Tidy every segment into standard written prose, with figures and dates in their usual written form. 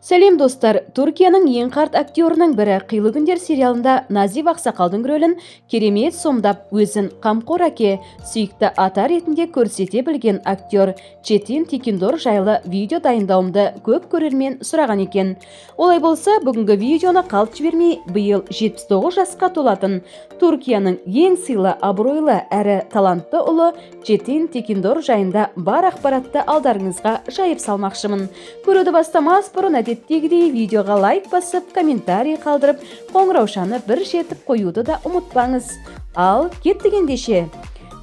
Сәлем достар, Түркияның ең қарт актерінің бірі Қилы күндер сериалында Назив Ақсақалдың рөлін керемет сомдап, өзін қамқор әке, сүйікті ата ретінде көрсете білген актер Четин Текиндор жайлы видео дайындауымды көп көрермен сұраған екен. Олай болса, бүгінгі видеоны қалт жібермей, биыл 79 жасқа толатын Түркияның ең сыйлы, абыройлы әрі талантты ұлы Четин Текиндор жайында бар ақпаратты алдарыңызға жайып салмақшымын. Көруді бастамас бұрын әдеттегідей видеоға лайк басып, комментарий қалдырып, қоңыраушаны бір жетіп қоюды да ұмытпаңыз. Ал кеттік ендеше.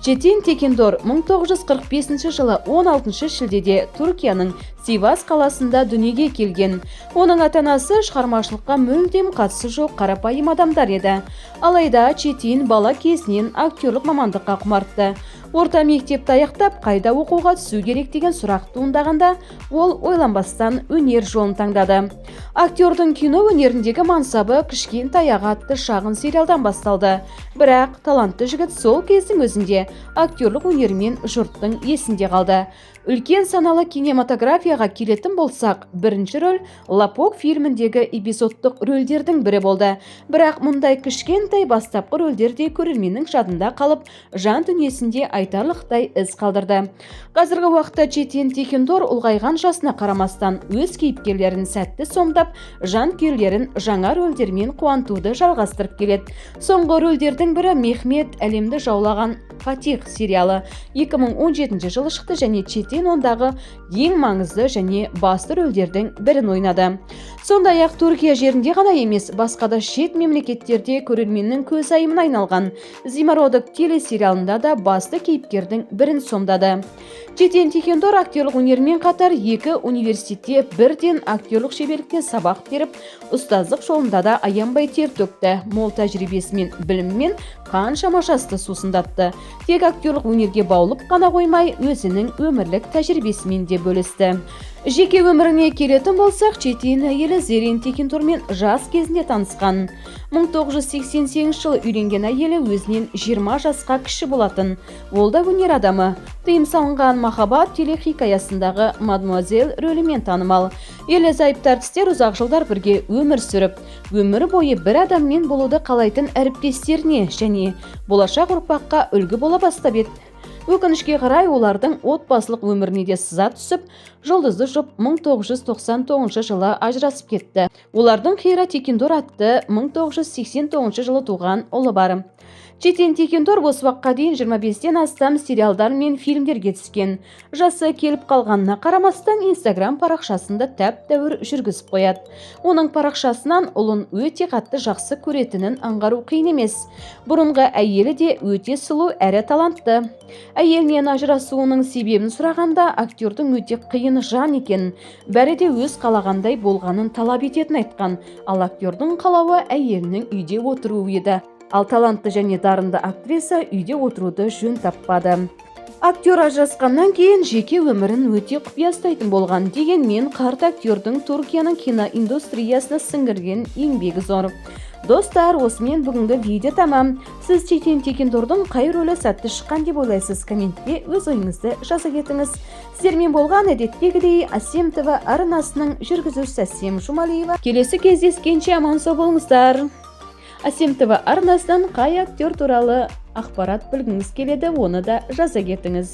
Четин Текиндор 1945 жылы 16 шілдеде Түркияның Сивас қаласында дүниеге келген. Оның ата-анасы шығармашылыққа мүлдем қатысы жоқ қарапайым адамдар еді. Алайда Четин бала кезінен актерлік мамандыққа құмартты. Орта мектепті аяқтап, қайда оқуға түсу керек деген сұрақ туындағанда, ол ойланбастан өнер жолын таңдады. Актердің кино өнеріндегі мансабы Кішкентай аға атты шағын сериалдан басталды. Бірақ талантты жігіт сол кездің өзінде актерлік өнерімен жұрттың есінде қалды. Үлкен саналы кинематографияға келетін болсақ, бірінші рөл Лапок фильміндегі эпизодтық рөлдердің бірі болды. Бірақ мұндай кішкентай бастапқы рөлдерде көрерменнің жадында қалып, жан дүниесінде айтарлықтай із қалдырды. Қазіргі уақытта Четин Текиндор ұлғайған жасына қарамастан өз кейіпкерлерін сәтті сомдап, жанкүйерлерін жаңа рөлдермен қуантуды жалғастырып келеді. Соңғы рөлдердің бірі Мехмет әлемді жаулаған Фатих сериалы 2017 жылы шықты және Четин ондағы ең маңызды және басты рөлдердің бірін ойнады. Сондай-ақ Түркия жерінде ғана емес, басқа да шет мемлекеттерде көрерменнің көзайымына айналған Зимородок телесериалында да басты кейіпкердің бірін сомдады. Четин Текиндор актерлік өнермен қатар екі университетте бірден актерлік шеберлікте сабақ беріп, ұстаздық жолында да аянбай тер төкті. Мол тәжірибесімен, білімімен қаншама жасты сусындатты. Тек актерлік өнерге баулып қана қоймай, өзінің өмірлік тәжірибесімен де бөлісті. Жеке өміріне келетін болсақ, Четин әйелі Зерин Текиндормен жас кезінде танысқан. 1988 жылы үйленген әйелі өзінен 20 жасқа кіші болатын. Ол да өнер адамы. Тыйым салынған махаббат телехикаясындағы мадмуазель рөлімен танымал. Ерлі зайыпты әртістер ұзақ жылдар бірге өмір сүріп, өмір бойы бір адаммен болуды қалайтын әріптестеріне және болашақ ұрпаққа үлгі бола бастап еді. Өкінішке қарай олардың отбасылық өміріне де сыза түсіп, жұлдызды жұп 1999 жылы ажырасып кетті. Олардың Хира Текиндор атты 1989 жылы туған ұлы бар. Четин Текиндор осы уақытқа дейін 25-тен астам сериалдар мен фильмдерге түскен. Жасы келіп қалғанына қарамастан Instagram парақшасында тәп-тәуір жүргізіп қояды. Оның парақшасынан ұлын өте қатты жақсы көретінін аңғару қиын емес. Бұрынғы әйелі де өте сұлу әрі талантты. Әйелінен ажырасуының себебін сұрағанда, актердің өте қиын жан екен, бәрі де өз қалағандай болғанын талап ететін айтқан. Ал актердің қалауы әйелінің үйде отыруы еді. Ал талантты және дарынды актриса үйде отыруды жөн таппады. Актер ажырасқаннан кейін жеке өмірін өте құпия ұстайтын болған, дегенмен қарт актердің Түркияның киноиндустриясына сіңірген еңбегі зор. Достар, осымен бүгінгі видео тамам. Сіз Четин Текиндордың қай рөлі сәтті шыққан деп ойлайсыз? Комментте өз ойыңызды жаза кетіңіз. Сіздермен болған әдеттегідей Асем ТВ арнасының жүргізушісі Асем Жұмалиева. Келесі кездескенше аман сау болыңыздар. Асем ТВ арнасынан қай актер туралы ақпарат білгіңіз келеді, оны да жаза кетіңіз.